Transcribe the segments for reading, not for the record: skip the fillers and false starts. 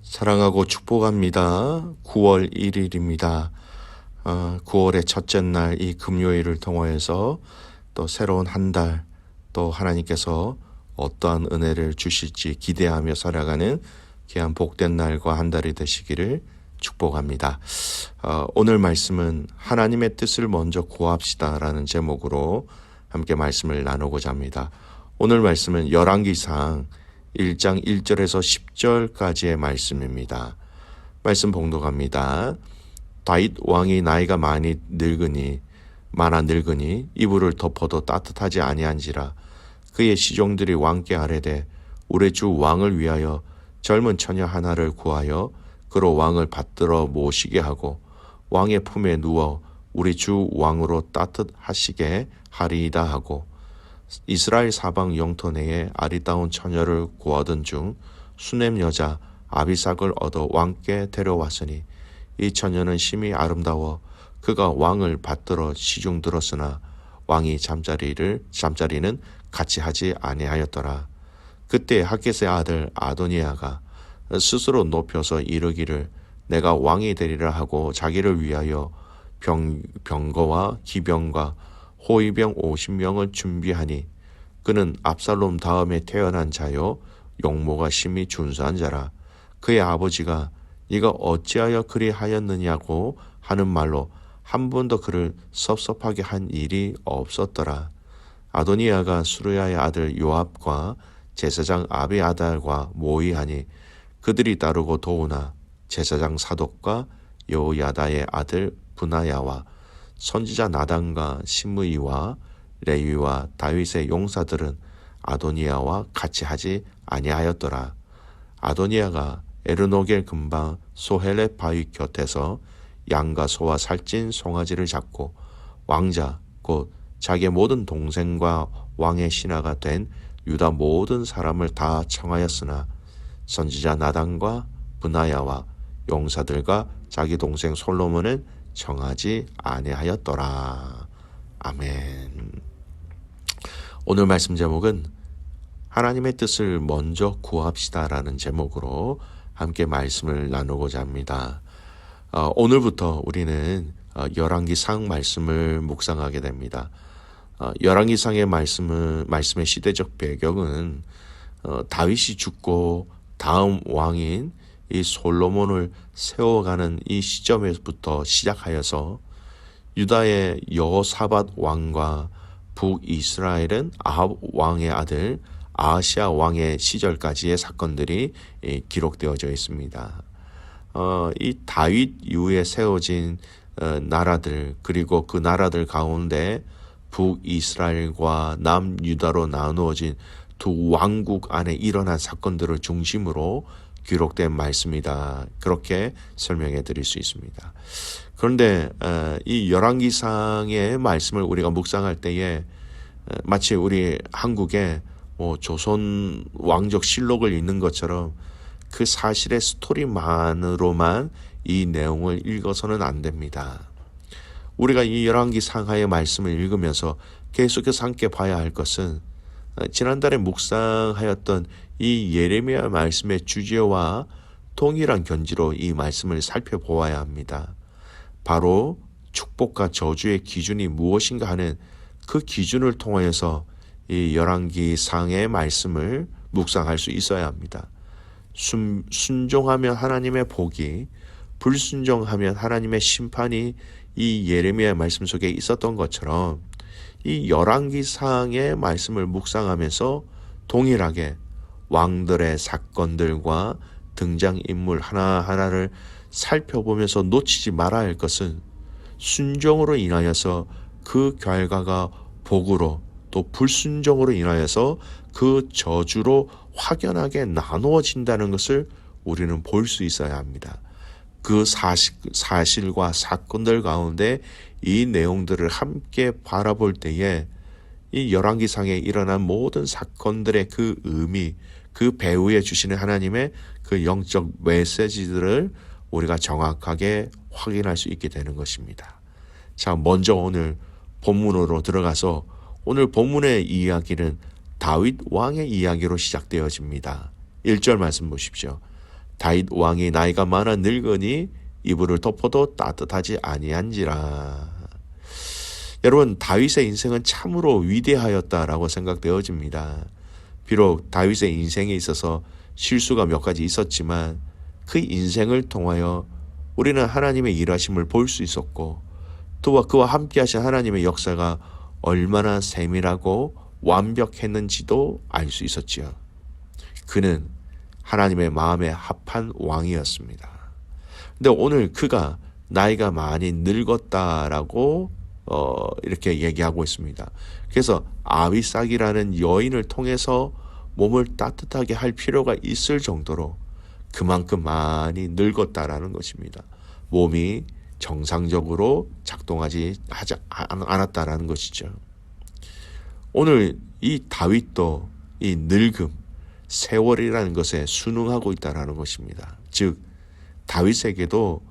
사랑하고 축복합니다. 9월 1일입니다. 9월의 첫째 날 이 금요일을 통해서 또 새로운 한 달, 또 하나님께서 어떠한 은혜를 주실지 기대하며 살아가는 귀한 복된 날과 한 달이 되시기를 축복합니다. 오늘 말씀은 하나님의 뜻을 먼저 구합시다 라는 제목으로 함께 말씀을 나누고자 합니다. 오늘 말씀은 열왕기상 1장 1절에서 10절까지의 말씀입니다. 말씀 봉독합니다. 다윗 왕이 나이가 많아 늙으니 이불을 덮어도 따뜻하지 아니한지라. 그의 시종들이 왕께 아뢰되 우리 주 왕을 위하여 젊은 처녀 하나를 구하여 그로 왕을 받들어 모시게 하고 왕의 품에 누워 우리 주 왕으로 따뜻하시게 하리이다 하고, 이스라엘 사방 영토 내에 아리따운 처녀를 구하던 중 수넴 여자 아비삭을 얻어 왕께 데려왔으니 이 처녀는 심히 아름다워 그가 왕을 받들어 시중 들었으나 왕이 잠자리는 같이 하지 아니하였더라. 그때 핫겟의 아들 아도니아가 스스로 높여서 이르기를 내가 왕이 되리라 하고 자기를 위하여 병거와 기병과 호위병 50명을 준비하니 그는 압살롬 다음에 태어난 자요 용모가 심히 준수한 자라. 그의 아버지가 네가 어찌하여 그리 하였느냐고 하는 말로 한 번도 그를 섭섭하게 한 일이 없었더라. 아도니아가 수르야의 아들 요압과 제사장 아비아달과 모의하니 그들이 따르고 도우나 제사장 사독과 여호야다의 아들 브나야와 선지자 나단과 시므이와 레위와 다윗의 용사들은 아도니아와 같이 하지 아니하였더라. 아도니아가 에르노겔 근방 소헬렛 바위 곁에서 양과 소와 살찐 송아지를 잡고 왕자 곧 자기의 모든 동생과 왕의 신하가 된 유다 모든 사람을 다 청하였으나 선지자 나단과 브나야와 용사들과 자기 동생 솔로몬은 청하지 아니하였더라. 아멘. 오늘 말씀 제목은 하나님의 뜻을 먼저 구합시다 라는 제목으로 함께 말씀을 나누고자 합니다. 오늘부터 우리는 열왕기상 말씀을 묵상하게 됩니다. 열왕기상의 말씀의 시대적 배경은 다윗이 죽고 다음 왕인 이 솔로몬을 세워가는 이 시점에부터 시작하여서 유다의 여호사밧 왕과 북이스라엘은 아합 왕의 아들 아하시아 왕의 시절까지의 사건들이 기록되어져 있습니다. 이 다윗 이후에 세워진 나라들, 그리고 그 나라들 가운데 북이스라엘과 남유다로 나누어진 두 왕국 안에 일어난 사건들을 중심으로 기록된 말씀이다. 그렇게 설명해 드릴 수 있습니다. 그런데 이 열왕기상의 말씀을 우리가 묵상할 때에 마치 우리 한국의 조선 왕적 실록을 읽는 것처럼 그 사실의 스토리만으로만 이 내용을 읽어서는 안 됩니다. 우리가 이 열왕기상하의 말씀을 읽으면서 계속해서 함께 봐야 할 것은 지난달에 묵상하였던 이 예레미야 말씀의 주제와 동일한 견지로 이 말씀을 살펴보아야 합니다. 바로 축복과 저주의 기준이 무엇인가 하는 그 기준을 통하여서 이 열왕기상의 말씀을 묵상할 수 있어야 합니다. 순종하면 하나님의 복이, 불순종하면 하나님의 심판이 이 예레미야 말씀 속에 있었던 것처럼 이 열왕기상의 말씀을 묵상하면서 동일하게 왕들의 사건들과 등장인물 하나하나를 살펴보면서 놓치지 말아야 할 것은 순종으로 인하여서 그 결과가 복으로, 또 불순종으로 인하여서 그 저주로 확연하게 나누어진다는 것을 우리는 볼 수 있어야 합니다. 그 사실과 사건들 가운데 이 내용들을 함께 바라볼 때에 이 열왕기상에 일어난 모든 사건들의 그 의미, 그 배후에 주시는 하나님의 그 영적 메시지들을 우리가 정확하게 확인할 수 있게 되는 것입니다. 자, 먼저 오늘 본문으로 들어가서 오늘 본문의 이야기는 다윗 왕의 이야기로 시작되어집니다. 1절 말씀 보십시오. 다윗 왕이 나이가 많아 늙으니 이불을 덮어도 따뜻하지 아니한지라. 여러분, 다윗의 인생은 참으로 위대하였다라고 생각되어집니다. 비록 다윗의 인생에 있어서 실수가 몇 가지 있었지만 그 인생을 통하여 우리는 하나님의 일하심을 볼 수 있었고, 또 그와 함께 하신 하나님의 역사가 얼마나 세밀하고 완벽했는지도 알 수 있었지요. 그는 하나님의 마음에 합한 왕이었습니다. 근데 오늘 그가 나이가 많이 늙었다라고 이렇게 얘기하고 있습니다. 그래서 아비삭이라는 여인을 통해서 몸을 따뜻하게 할 필요가 있을 정도로 그만큼 많이 늙었다라는 것입니다. 몸이 정상적으로 작동하지 않았다라는 것이죠. 오늘 이 다윗도 이 늙음, 세월이라는 것에 순응하고 있다라는 것입니다. 즉 다윗에게도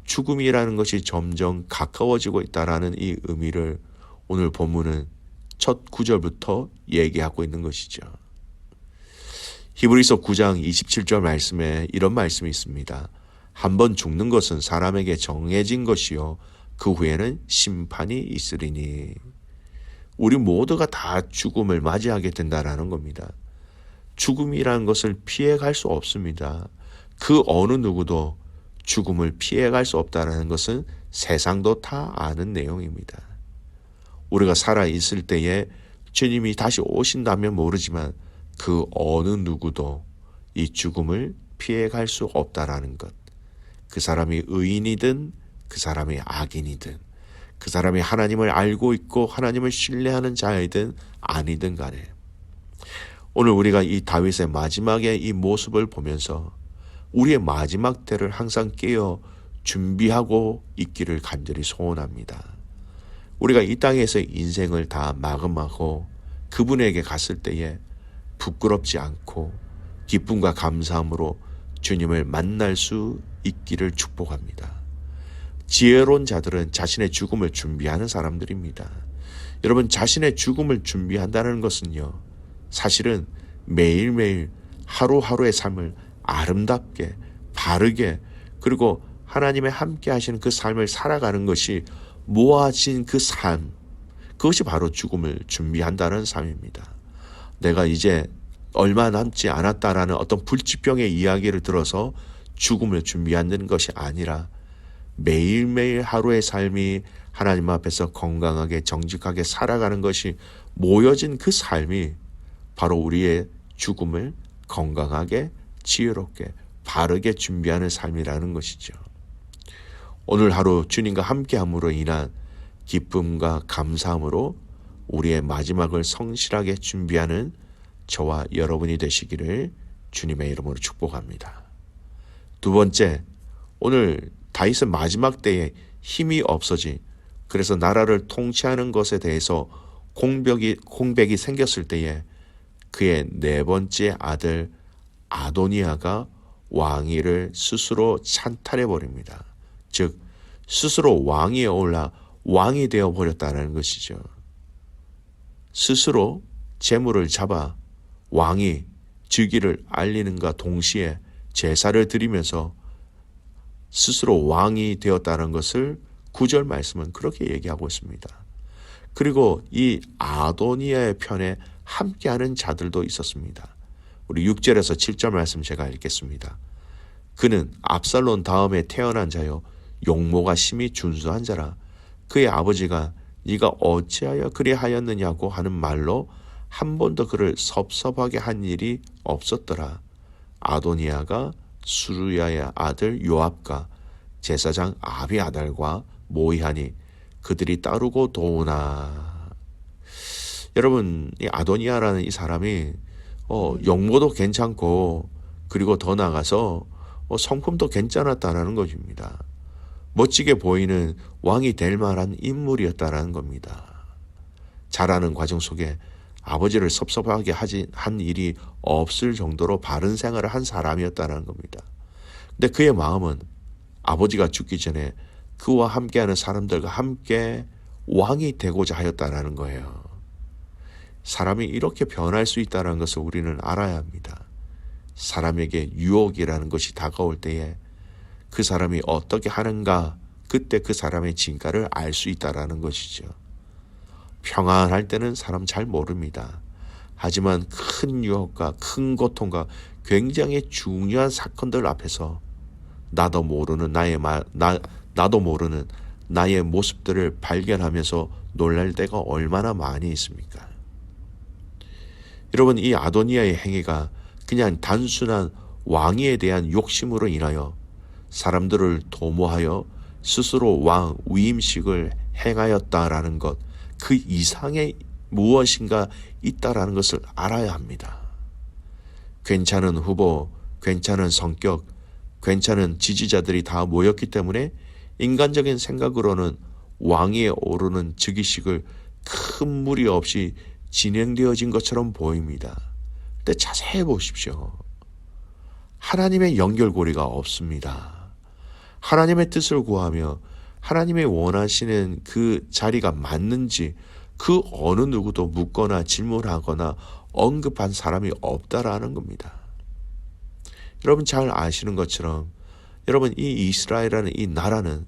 죽음이라는 것이 점점 가까워지고 있다라는 이 의미를 오늘 본문은 첫 구절부터 얘기하고 있는 것이죠. 히브리서 9장 27절 말씀에 이런 말씀이 있습니다. 한번 죽는 것은 사람에게 정해진 것이요 그 후에는 심판이 있으리니. 우리 모두가 다 죽음을 맞이하게 된다라는 겁니다. 죽음이라는 것을 피해갈 수 없습니다. 그 어느 누구도 죽음을 피해갈 수 없다는 것은 세상도 다 아는 내용입니다. 우리가 살아있을 때에 주님이 다시 오신다면 모르지만 그 어느 누구도 이 죽음을 피해갈 수 없다라는 것. 그 사람이 의인이든 그 사람이 악인이든 그 사람이 하나님을 알고 있고 하나님을 신뢰하는 자이든 아니든 간에 오늘 우리가 이 다윗의 마지막의 이 모습을 보면서 우리의 마지막 때를 항상 깨어 준비하고 있기를 간절히 소원합니다. 우리가 이 땅에서 인생을 다 마감하고 그분에게 갔을 때에 부끄럽지 않고 기쁨과 감사함으로 주님을 만날 수 있기를 축복합니다. 지혜로운 자들은 자신의 죽음을 준비하는 사람들입니다. 여러분, 자신의 죽음을 준비한다는 것은요, 사실은 매일매일 하루하루의 삶을 아름답게 바르게 그리고 하나님의 함께 하시는 그 삶을 살아가는 것이 모아진 그 삶, 그것이 바로 죽음을 준비한다는 삶입니다. 내가 이제 얼마 남지 않았다라는 어떤 불치병의 이야기를 들어서 죽음을 준비하는 것이 아니라 매일매일 하루의 삶이 하나님 앞에서 건강하게 정직하게 살아가는 것이 모여진 그 삶이 바로 우리의 죽음을 건강하게 지혜롭게 바르게 준비하는 삶이라는 것이죠. 오늘 하루 주님과 함께함으로 인한 기쁨과 감사함으로 우리의 마지막을 성실하게 준비하는 저와 여러분이 되시기를 주님의 이름으로 축복합니다. 두 번째, 오늘 다윗은 마지막 때에 힘이 없어지 그래서 나라를 통치하는 것에 대해서 공백이 생겼을 때에 그의 네 번째 아들 아도니아가 왕위를 스스로 찬탈해 버립니다. 즉 스스로 왕위에 올라 왕이 되어 버렸다는 것이죠. 스스로 재물을 잡아 왕이 즉위를 알리는가 동시에 제사를 드리면서 스스로 왕이 되었다는 것을 9절 말씀은 그렇게 얘기하고 있습니다. 그리고 이 아도니아의 편에 함께하는 자들도 있었습니다. 우리 6절에서 7절 말씀 제가 읽겠습니다. 그는 압살론 다음에 태어난 자요 용모가 심히 준수한 자라. 그의 아버지가 네가 어찌하여 그리하였느냐고 하는 말로 한 번도 그를 섭섭하게 한 일이 없었더라. 아도니아가 수루야의 아들 요압과 제사장 아비아달과 모이하니 그들이 따르고 도우나. 여러분, 이 아도니아라는 이 사람이 용모도 괜찮고 그리고 더 나아가서 성품도 괜찮았다라는 것입니다. 멋지게 보이는 왕이 될 만한 인물이었다라는 겁니다. 자라는 과정 속에 아버지를 섭섭하게 한 일이 없을 정도로 바른 생활을 한 사람이었다는 겁니다. 근데 그의 마음은 아버지가 죽기 전에 그와 함께하는 사람들과 함께 왕이 되고자 하였다는 거예요. 사람이 이렇게 변할 수 있다는 것을 우리는 알아야 합니다. 사람에게 유혹이라는 것이 다가올 때에 그 사람이 어떻게 하는가, 그때 그 사람의 진가를 알 수 있다라는 것이죠. 평안할 때는 사람 잘 모릅니다. 하지만 큰 유혹과 큰 고통과 굉장히 중요한 사건들 앞에서 나도 모르는 나의 모습들을 발견하면서 놀랄 때가 얼마나 많이 있습니까? 여러분, 이 아도니아의 행위가 그냥 단순한 왕위에 대한 욕심으로 인하여 사람들을 도모하여 스스로 왕 위임식을 행하였다라는 것, 그 이상의 무엇인가 있다라는 것을 알아야 합니다. 괜찮은 후보, 괜찮은 성격, 괜찮은 지지자들이 다 모였기 때문에 인간적인 생각으로는 왕위에 오르는 즉위식을 큰 무리 없이 진행되어진 것처럼 보입니다. 근데 자세히 보십시오. 하나님의 연결고리가 없습니다. 하나님의 뜻을 구하며 하나님의 원하시는 그 자리가 맞는지 그 어느 누구도 묻거나 질문하거나 언급한 사람이 없다라는 겁니다. 여러분 잘 아시는 것처럼 여러분 이 이스라엘이라는 이 나라는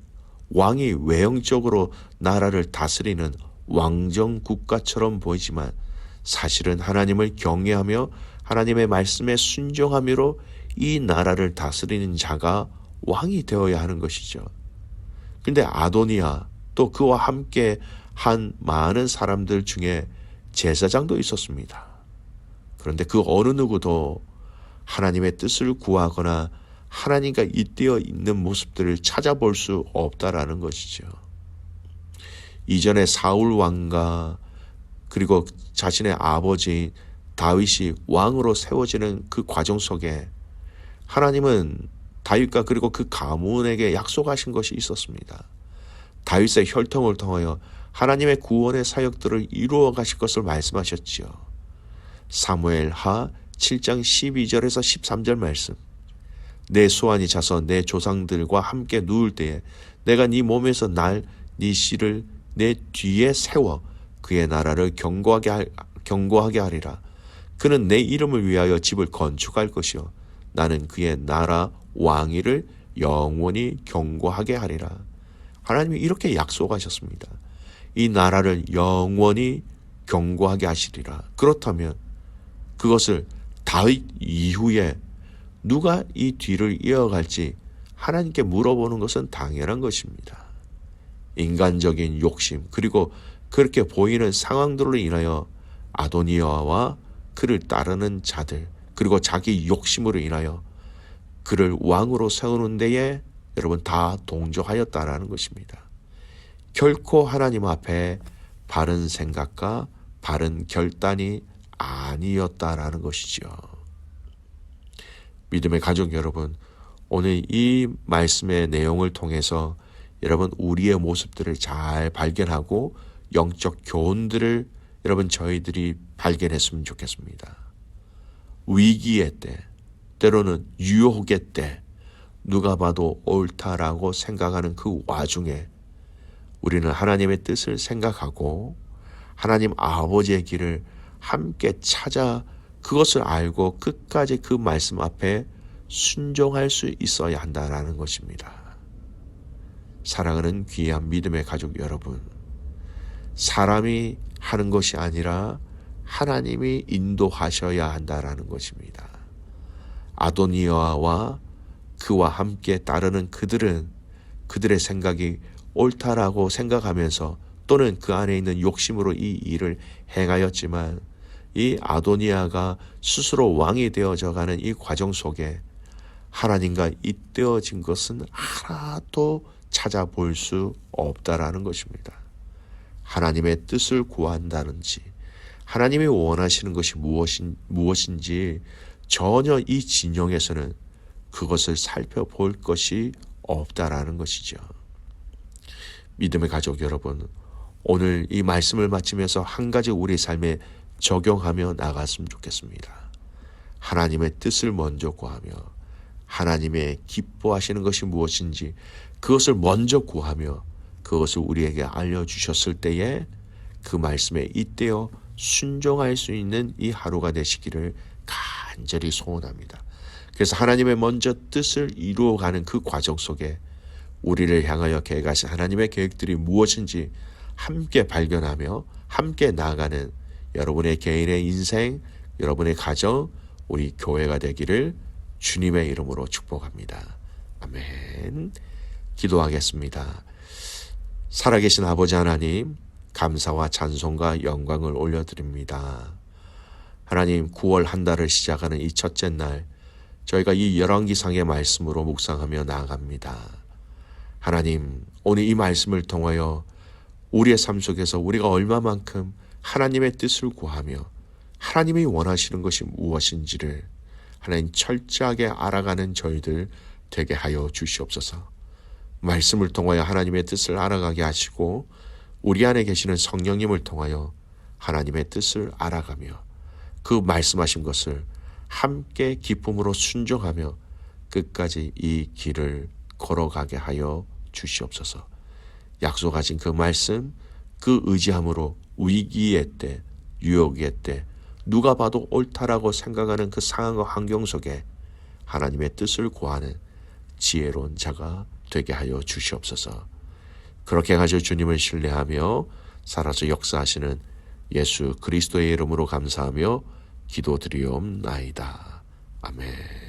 왕이 외형적으로 나라를 다스리는 왕정 국가처럼 보이지만 사실은 하나님을 경외하며 하나님의 말씀에 순종함으로 이 나라를 다스리는 자가 왕이 되어야 하는 것이죠. 근데 아도니아 또 그와 함께 한 많은 사람들 중에 제사장도 있었습니다. 그런데 그 어느 누구도 하나님의 뜻을 구하거나 하나님과 잇대어 있는 모습들을 찾아볼 수 없다라는 것이죠. 이전에 사울 왕과 그리고 자신의 아버지 다윗이 왕으로 세워지는 그 과정 속에 하나님은 다윗과 그리고 그 가문에게 약속하신 것이 있었습니다. 다윗의 혈통을 통하여 하나님의 구원의 사역들을 이루어 가실 것을 말씀하셨지요. 사무엘하 7장 12절에서 13절 말씀. 내 소환이 자서 내 조상들과 함께 누울 때에 내가 네 몸에서 네 씨를 내 뒤에 세워 그의 나라를 견고하게 하리라. 그는 내 이름을 위하여 집을 건축할 것이요 나는 그의 나라 왕위를 영원히 견고하게 하리라. 하나님이 이렇게 약속하셨습니다. 이 나라를 영원히 견고하게 하시리라. 그렇다면 그것을 다윗 이후에 누가 이 뒤를 이어갈지 하나님께 물어보는 것은 당연한 것입니다. 인간적인 욕심 그리고 그렇게 보이는 상황들로 인하여 아도니아와 그를 따르는 자들 그리고 자기 욕심으로 인하여 그를 왕으로 세우는 데에 여러분 다 동조하였다라는 것입니다. 결코 하나님 앞에 바른 생각과 바른 결단이 아니었다라는 것이죠. 믿음의 가족 여러분, 오늘 이 말씀의 내용을 통해서 여러분 우리의 모습들을 잘 발견하고 영적 교훈들을 여러분 저희들이 발견했으면 좋겠습니다. 위기의 때, 때로는 유혹의 때 누가 봐도 옳다라고 생각하는 그 와중에 우리는 하나님의 뜻을 생각하고 하나님 아버지의 길을 함께 찾아 그것을 알고 끝까지 그 말씀 앞에 순종할 수 있어야 한다는 것입니다. 사랑하는 귀한 믿음의 가족 여러분, 사람이 하는 것이 아니라 하나님이 인도하셔야 한다는 것입니다. 아도니아와 그와 함께 따르는 그들은 그들의 생각이 옳다라고 생각하면서 또는 그 안에 있는 욕심으로 이 일을 행하였지만 이 아도니아가 스스로 왕이 되어져가는 이 과정 속에 하나님과 잇대어진 것은 하나도 찾아볼 수 없다라는 것입니다. 하나님의 뜻을 구한다든지 하나님이 원하시는 것이 무엇인지 전혀 이 진영에서는 그것을 살펴볼 것이 없다라는 것이죠. 믿음의 가족 여러분, 오늘 이 말씀을 마치면서 한 가지 우리 삶에 적용하며 나갔으면 좋겠습니다. 하나님의 뜻을 먼저 구하며 하나님의 기뻐하시는 것이 무엇인지 그것을 먼저 구하며 그것을 우리에게 알려주셨을 때에 그 말씀에 잇대어 순종할 수 있는 이 하루가 되시기를 간절히 소원합니다. 그래서 하나님의 먼저 뜻을 이루어가는 그 과정 속에 우리를 향하여 계획하신 하나님의 계획들이 무엇인지 함께 발견하며 함께 나아가는 여러분의 개인의 인생, 여러분의 가정, 우리 교회가 되기를 주님의 이름으로 축복합니다. 아멘. 기도하겠습니다. 살아계신 아버지 하나님, 감사와 찬송과 영광을 올려드립니다. 하나님, 9월 한 달을 시작하는 이 첫째 날, 저희가 이 열왕기상의 말씀으로 묵상하며 나아갑니다. 하나님, 오늘 이 말씀을 통하여 우리의 삶 속에서 우리가 얼마만큼 하나님의 뜻을 구하며 하나님이 원하시는 것이 무엇인지를 하나님 철저하게 알아가는 저희들 되게 하여 주시옵소서. 말씀을 통하여 하나님의 뜻을 알아가게 하시고 우리 안에 계시는 성령님을 통하여 하나님의 뜻을 알아가며 그 말씀하신 것을 함께 기쁨으로 순종하며 끝까지 이 길을 걸어가게 하여 주시옵소서. 약속하신 그 말씀, 그 의지함으로 위기의 때, 유혹의 때 누가 봐도 옳다라고 생각하는 그 상황과 환경 속에 하나님의 뜻을 구하는 지혜로운 자가 되게 하여 주시옵소서. 그렇게 가지고 주님을 신뢰하며 살아서 역사하시는 예수 그리스도의 이름으로 감사하며 기도드리옵나이다. 아멘.